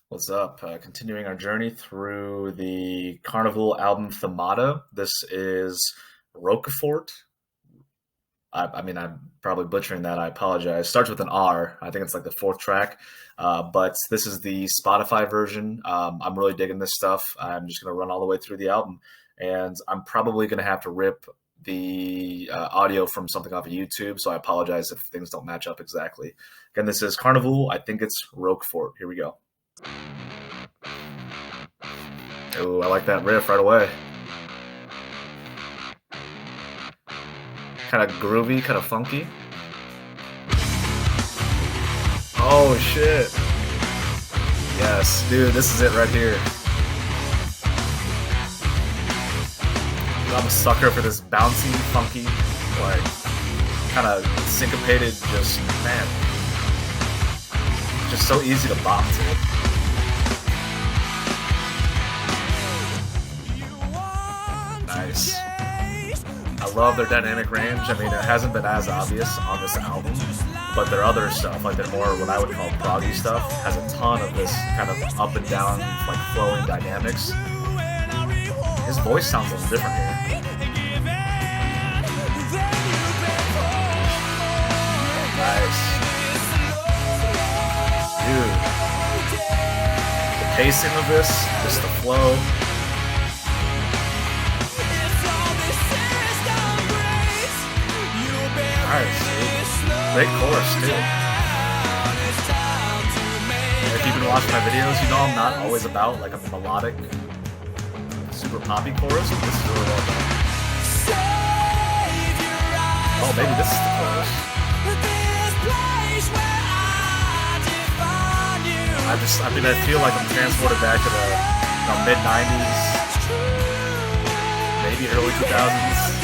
What's up? Continuing our journey through the Karnivool album Themata. This is Roquefort. I mean, I'm probably butchering that. I apologize. Starts with an R. I think it's like the fourth track. But this is the Spotify version. I'm really digging this stuff. I'm just going to run all the way through the album. And I'm probably going to have to rip the audio from something off of YouTube. So I apologize if things don't match up exactly. Again, this is Karnivool. I think it's Roquefort. Here we go. Oh, I like that riff right away. Kind of groovy, kind of funky. Oh shit. Yes, dude, this is it right here. I'm a sucker for this bouncy, funky, like, kind of syncopated, just, man. Just so easy to bop to. Nice. I love their dynamic range. I mean, it hasn't been as obvious on this album, but their other stuff, like their more what I would call proggy stuff, has a ton of this kind of up and down, like flowing dynamics. His voice sounds a little different here. Nice. Dude. The pacing of this, just the flow. Nice, dude. Great chorus, too. If you've been watching my videos, you know I'm not always about like a melodic, super poppy chorus, but this is really well done. Oh, maybe this is the chorus. I feel like I'm transported back to the mid-90s, maybe early 2000s.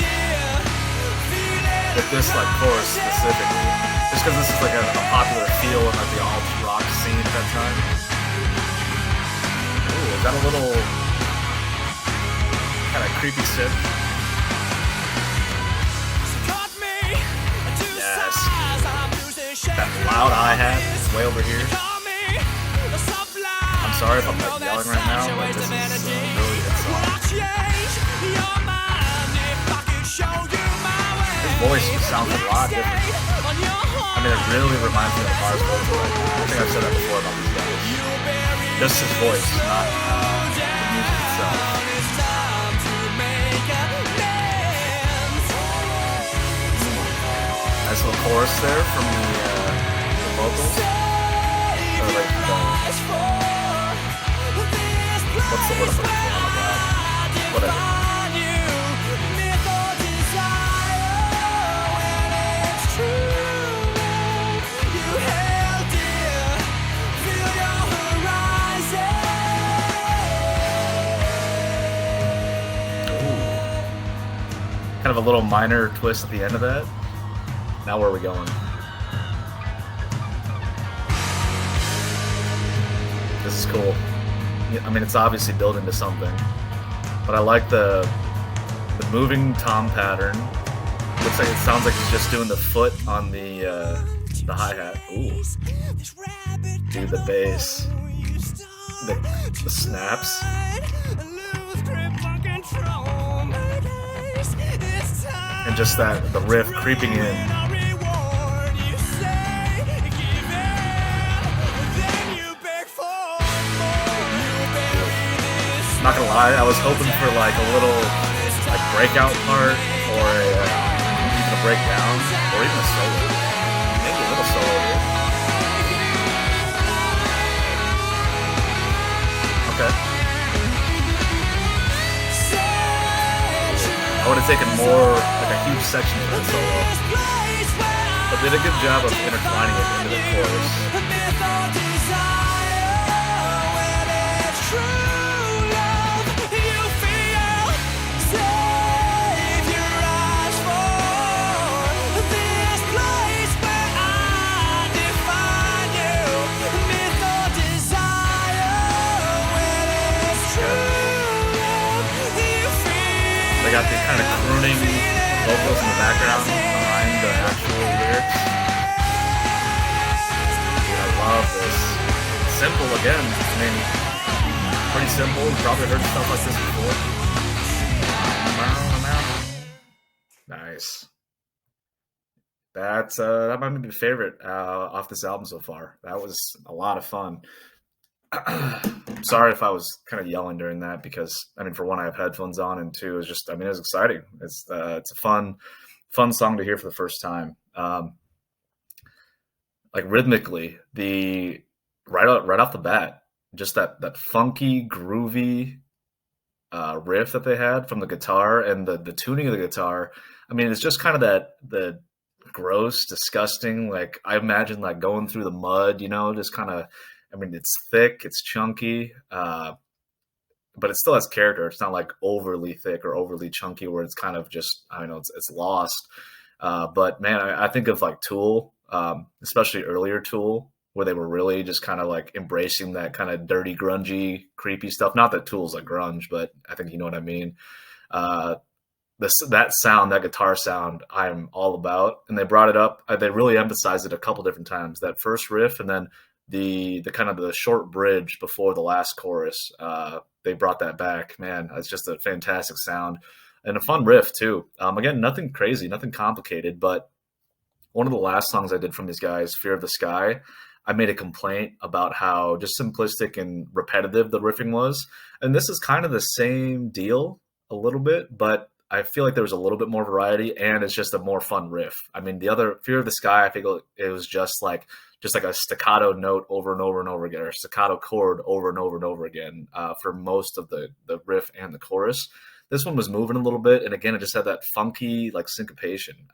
With this like chorus specifically, just because this is like a popular feel in like the alt rock scene at that time. Ooh, is that a little kind of creepy synth? Yes. That loud hi-hat is way over here. I'm sorry if I'm like yelling right now, but this is really good song. Voice sounds a lot different. I mean, it really reminds me of Mars Volta. I think I've said that before about these guys. Just his voice, not the music itself. Nice little chorus there from the vocals. Or like what's the word I'm looking for? Oh my god. Whatever. Kind of a little minor twist at the end of that. Now where are we going? This is cool. I mean, it's obviously building to something, but I like the moving tom pattern. Looks like it sounds like he's just doing the foot on the hi-hat. Ooh, dude, the bass, the snaps. And just the riff creeping in. Not gonna lie, I was hoping for like a little like breakout part or even a breakdown or even a solo. Maybe a little solo here. Okay. I would have taken more, like a huge section of that solo, but did a good job of intertwining it into the chorus. They got the kind of crooning vocals in the background behind the actual lyrics. Dude, I love this. simple again. I mean, pretty simple. You probably heard stuff like this before. Nice. That might be my favorite off this album so far. That was a lot of fun. Sorry if I was kind of yelling during that because I mean, for one, I have headphones on, and two, it's just I mean, it was exciting. It's a fun song to hear for the first time. Like rhythmically, the right off the bat, just that funky, groovy riff that they had from the guitar and the tuning of the guitar. I mean, it's just kind of that the gross, disgusting. Like I imagine like going through the mud, you know, just kind of. I mean, it's thick, it's chunky, but it still has character. It's not like overly thick or overly chunky where it's kind of just I don't know, it's lost. But man, I think of like Tool, especially earlier Tool, where they were really just kind of like embracing that kind of dirty, grungy, creepy stuff. Not that Tool's like grunge, but I think you know what I mean. Uh, that sound, that guitar sound, I'm all about. And they brought it up. They really emphasized it a couple different times. That first riff, and then the kind of the short bridge before the last chorus. They brought that back. Man, it's just a fantastic sound and a fun riff too. Again, nothing crazy, nothing complicated, but one of the last songs I did from these guys, Fear of the Sky, I made a complaint about how just simplistic and repetitive the riffing was. And this is kind of the same deal a little bit, but I feel like there was a little bit more variety and it's just a more fun riff. I mean, the other Fear of the Sky, I think it was just like a staccato note over and over and over again, or a staccato chord over and over and over again for most of the riff and the chorus. This one was moving a little bit, and again, it just had that funky like syncopation.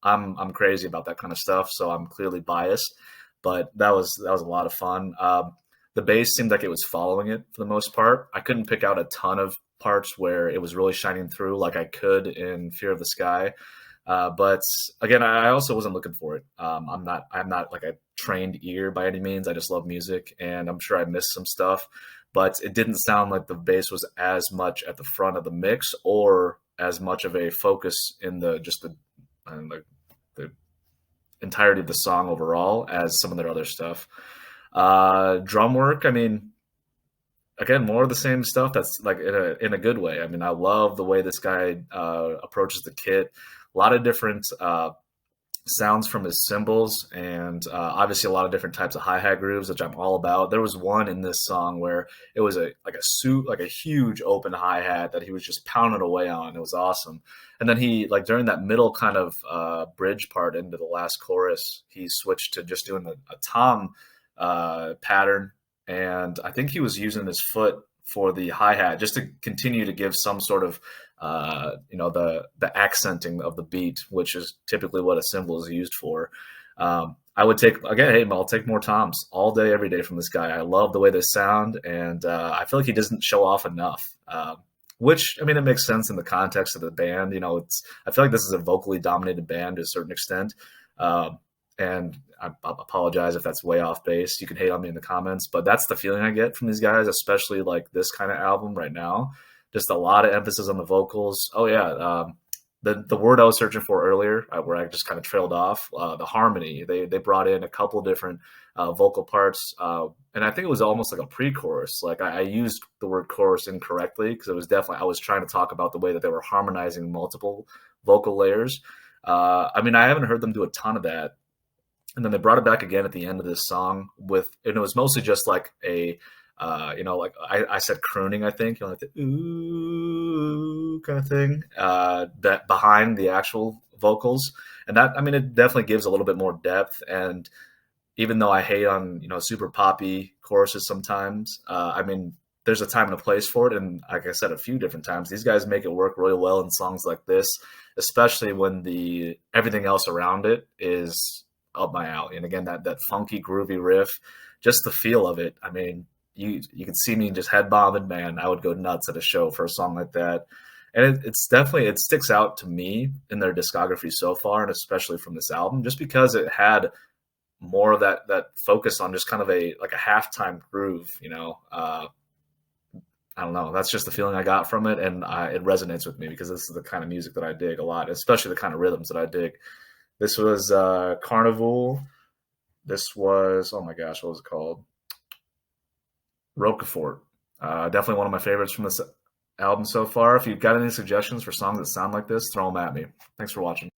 I'm crazy about that kind of stuff, so I'm clearly biased. But that was a lot of fun. The bass seemed like it was following it for the most part. I couldn't pick out a ton of parts where it was really shining through like I could in Fear of the Sky. But again, I also wasn't looking for it. I'm not like a trained ear by any means. I just love music, and I'm sure I missed some stuff. But it didn't sound like the bass was as much at the front of the mix or as much of a focus in the entirety of the song overall as some of their other stuff. Drum work, I mean, again, more of the same stuff that's like in a good way. I mean, I love the way this guy approaches the kit. A lot of different sounds from his cymbals, and obviously a lot of different types of hi-hat grooves, which I'm all about. There was one in this song where it was like a huge open hi-hat that he was just pounding away on. It was awesome. And then he like during that middle kind of bridge part into the last chorus, he switched to just doing a tom pattern, and I think he was using his foot for the hi-hat just to continue to give some sort of the accenting of the beat, which is typically what a cymbal is used for. I would take again. Hey, I'll take more toms all day, every day from this guy. I love the way they sound, and I feel like he doesn't show off enough. Which I mean, it makes sense in the context of the band. You know, I feel like this is a vocally dominated band to a certain extent. And I apologize if that's way off base. You can hate on me in the comments, but that's the feeling I get from these guys, especially like this kind of album right now. Just a lot of emphasis on the vocals. Oh yeah, the word I was searching for earlier, where I just kind of trailed off, the harmony. They brought in a couple different vocal parts, and I think it was almost like a pre-chorus. Like I used the word chorus incorrectly because it was definitely I was trying to talk about the way that they were harmonizing multiple vocal layers. I mean, I haven't heard them do a ton of that. And then they brought it back again at the end of this song and it was mostly just like like I said crooning, I think, like the ooh kind of thing, that behind the actual vocals. And that, I mean, it definitely gives a little bit more depth. And even though I hate on, super poppy choruses sometimes, I mean, there's a time and a place for it. And like I said, a few different times, these guys make it work really well in songs like this, especially when everything else around it is up my alley. And again, that funky, groovy riff, just the feel of it. I mean, you can see me just head bobbing, man. I would go nuts at a show for a song like that. And it's definitely, it sticks out to me in their discography so far, and especially from this album, just because it had more of that focus on just kind of a halftime groove. I don't know. That's just the feeling I got from it, and it resonates with me because this is the kind of music that I dig a lot, especially the kind of rhythms that I dig. This was Karnivool. This was, oh my gosh, what was it called? Roquefort. Definitely one of my favorites from this album so far. If you've got any suggestions for songs that sound like this, throw them at me. Thanks for watching.